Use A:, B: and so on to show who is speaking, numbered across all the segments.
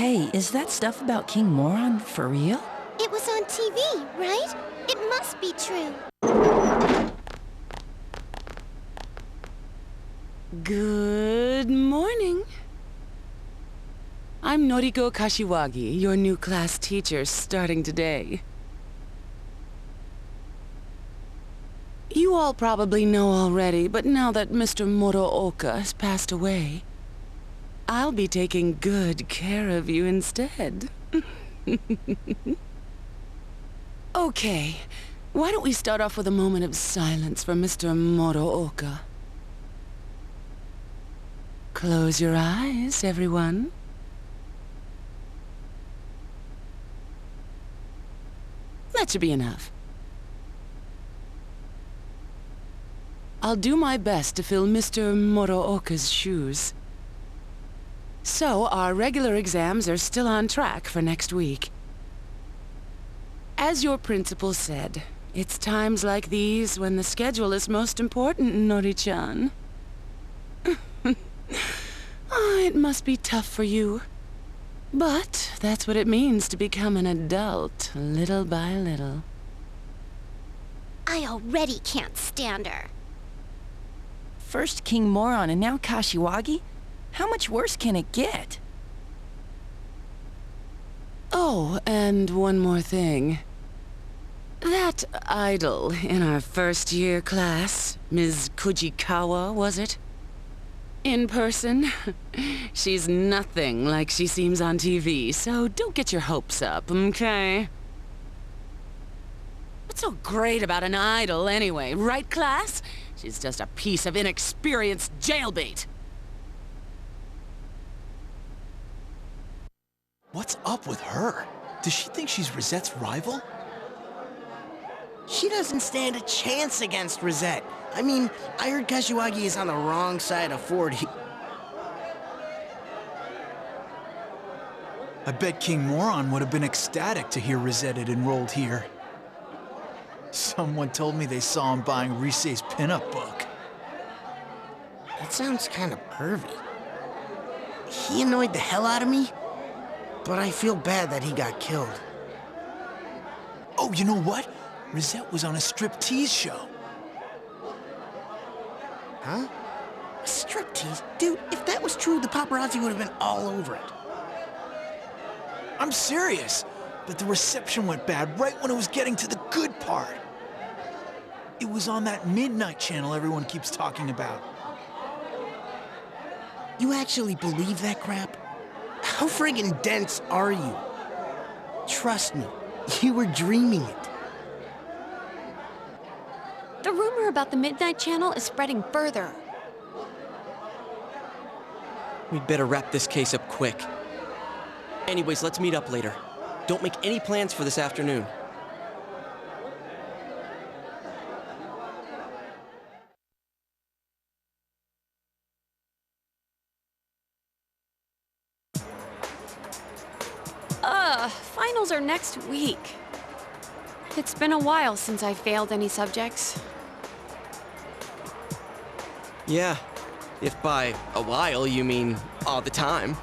A: Hey, is that stuff about King Moron for real?
B: It was on TV, right? It must be true.
C: Good morning. I'm Noriko Kashiwagi, your new class teacher starting today. You all probably know already, but now that Mr. Morooka has passed away, I'll be taking good care of you instead. Okay, why don't we start off with a moment of silence for Mr. Morooka? Close your eyes, everyone. That should be enough. I'll do my best to fill Mr. Morooka's shoes. So, our regular exams are still on track for next week. As your principal said, it's times like these when the schedule is most important, Nori-chan. Oh, it must be tough for you. But that's what it means to become an adult, little by little.
B: I already can't stand her.
A: First King Moron and now Kashiwagi? How much worse can it get?
C: Oh, and one more thing. That idol in our first-year class, Ms. Kujikawa, was it? In person, she's nothing like she seems on TV, so don't get your hopes up, okay? What's so great about an idol anyway, right, class? She's just a piece of inexperienced jailbait.
D: What's up with her? Does she think she's Rosette's rival?
E: She doesn't stand a chance against Rosette. I mean, I heard Kashiwagi is on the wrong side of 40.
D: I bet King Moron would have been ecstatic to hear Rosette had enrolled here. Someone told me they saw him buying Risei's pinup book.
E: That sounds kind of pervy. He annoyed the hell out of me, but I feel bad that he got killed.
D: Oh, you know what? Rosette was on a striptease show.
E: Huh? A striptease? Dude, if that was true, the paparazzi would have been all over it.
D: I'm serious, but the reception went bad right when it was getting to the good part. It was on that midnight channel everyone keeps talking about.
E: You actually believe that crap? How friggin' dense are you? Trust me, you were dreaming it.
F: The rumor about the Midnight Channel is spreading further.
G: We'd better wrap this case up quick. Anyways, let's meet up later. Don't make any plans for this afternoon.
F: Finals are next week. It's been a while since I failed any subjects.
G: Yeah, if by a while you mean all the time.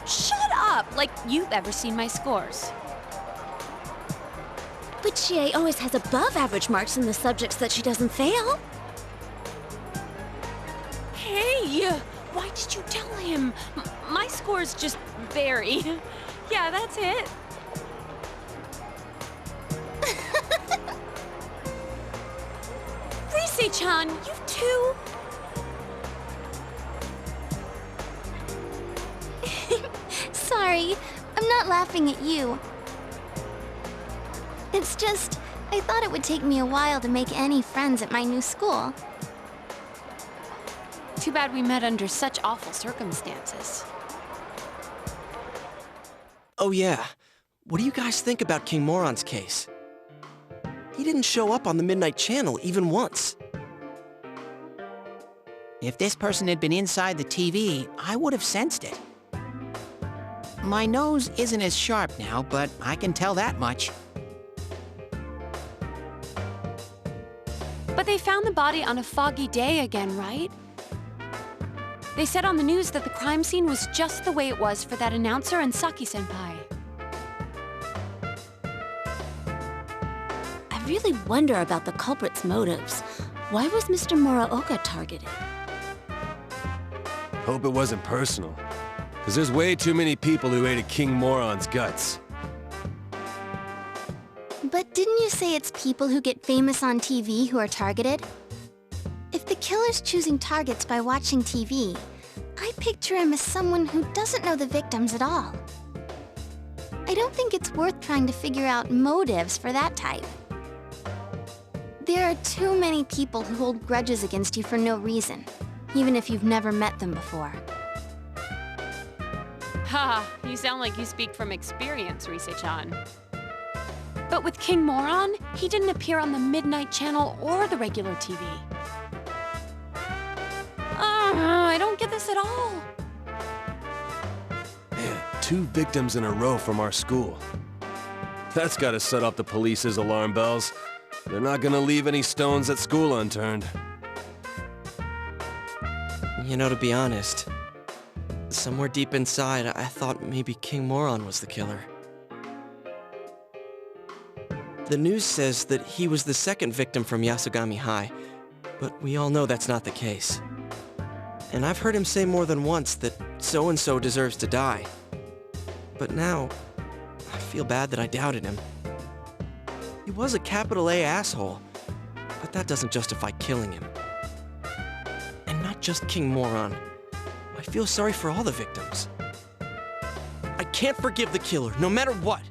F: Shut up! Like you've ever seen my scores.
B: But Chie always has above-average marks in the subjects that she doesn't fail.
F: Hey! Why did you tell him? My scores just vary. Yeah, that's it. Risei-chan, you too?
B: Sorry, I'm not laughing at you. It's just, I thought it would take me a while to make any friends at my new school.
F: Too bad we met under such awful circumstances.
G: Oh yeah, what do you guys think about King Moron's case? He didn't show up on the Midnight Channel even once.
H: If this person had been inside the TV, I would have sensed it. My nose isn't as sharp now, but I can tell that much.
F: But they found the body on a foggy day again, right? They said on the news that the crime scene was just the way it was for that announcer and Saki-senpai.
I: I really wonder about the culprit's motives. Why was Mr. Muraoka targeted?
J: Hope it wasn't personal. Because there's way too many people who ate a King Moron's guts.
B: But didn't you say it's people who get famous on TV who are targeted? If the killer's choosing targets by watching TV, I picture him as someone who doesn't know the victims at all. I don't think it's worth trying to figure out motives for that type. There are too many people who hold grudges against you for no reason, even if you've never met them before.
F: Ha, you sound like you speak from experience, Rise-chan. But with King Moron, he didn't appear on the Midnight Channel or the regular TV. I don't get this at all.
J: Man, 2 victims in a row from our school. That's gotta set off the police's alarm bells. They're not gonna leave any stones at school unturned.
G: You know, to be honest, somewhere deep inside, I thought maybe King Moron was the killer. The news says that he was the second victim from Yasogami High, but we all know that's not the case. And I've heard him say more than once that so-and-so deserves to die. But now, I feel bad that I doubted him. He was a capital A asshole, but that doesn't justify killing him. And not just King Moron. I feel sorry for all the victims. I can't forgive the killer, no matter what.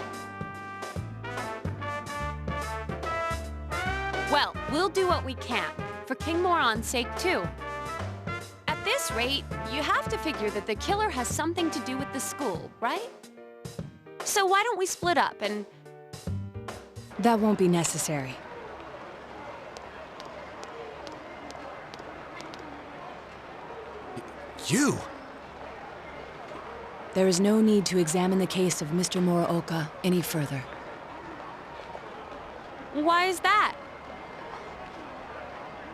F: Well, we'll do what we can, for King Moron's sake too. At this rate, you have to figure that the killer has something to do with the school, right? So why don't we split up and...
A: That won't be necessary.
J: You?
A: There is no need to examine the case of Mr. Muraoka any further.
F: Why is that?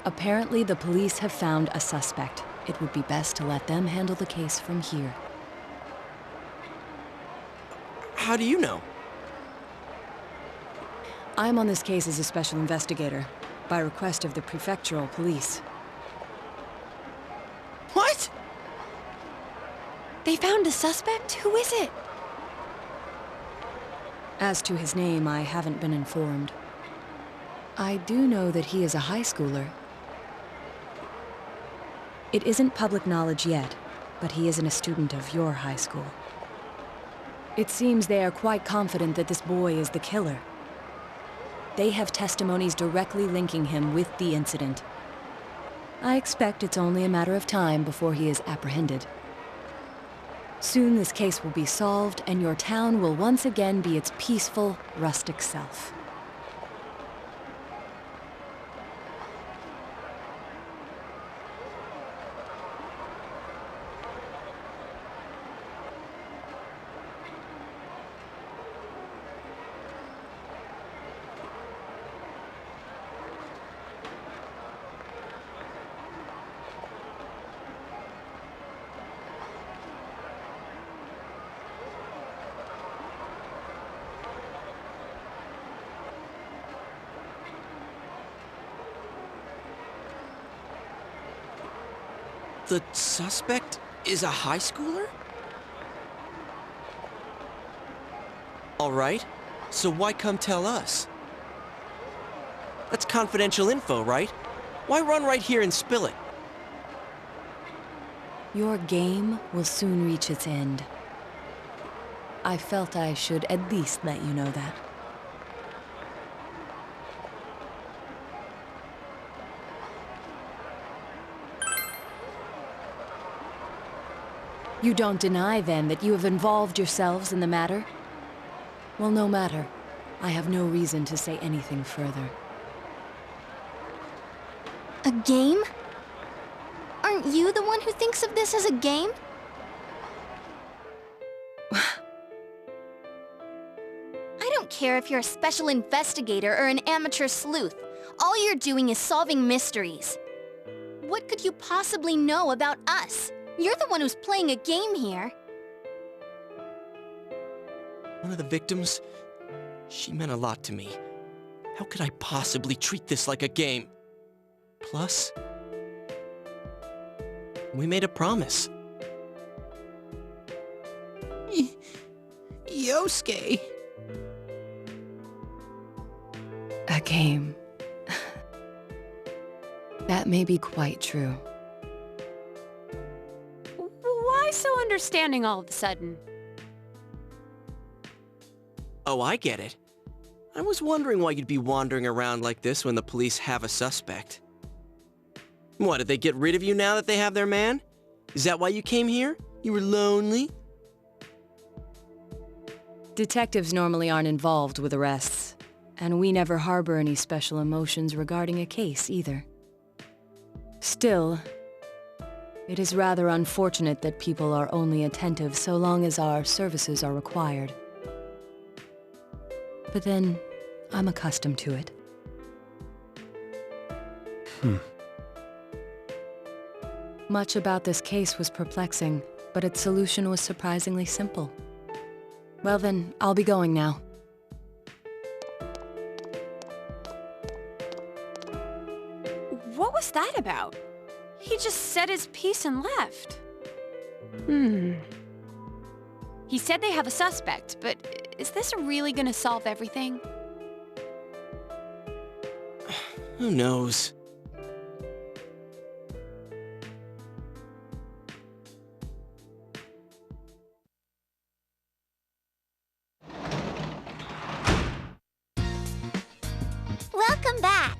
A: Apparently, the police have found a suspect. It would be best to let them handle the case from here.
G: How do you know?
A: I'm on this case as a special investigator, by request of the prefectural police.
G: What?
A: They found a suspect? Who is it? As to his name, I haven't been informed. I do know that he is a high schooler. It isn't public knowledge yet, but he isn't a student of your high school. It seems they are quite confident that this boy is the killer. They have testimonies directly linking him with the incident. I expect it's only a matter of time before he is apprehended. Soon this case will be solved, and your town will once again be its peaceful, rustic self.
G: The suspect is a high schooler? All right, so why come tell us? That's confidential info, right? Why run right here and spill it?
A: Your game will soon reach its end. I felt I should at least let you know that. You don't deny, then, that you have involved yourselves in the matter? Well, no matter. I have no reason to say anything further.
B: A game? Aren't you the one who thinks of this as a game? I don't care if you're a special investigator or an amateur sleuth. All you're doing is solving mysteries. What could you possibly know about us? You're the one who's playing a game here.
G: One of the victims? She meant a lot to me. How could I possibly treat this like a game? Plus, we made a promise.
H: Yosuke.
A: A game. That may be quite true.
F: Why so understanding all of a sudden?
G: Oh, I get it. I was wondering why you'd be wandering around like this when the police have a suspect. What, did they get rid of you now that they have their man? Is that why you came here? You were lonely?
A: Detectives normally aren't involved with arrests, and we never harbor any special emotions regarding a case either. Still, it is rather unfortunate that people are only attentive so long as our services are required. But then, I'm accustomed to it. Much about this case was perplexing, but its solution was surprisingly simple. Well then, I'll be going now.
F: What was that about? He just said his piece and left. He said they have a suspect, but is this really gonna solve everything?
G: Who knows?
B: Welcome back.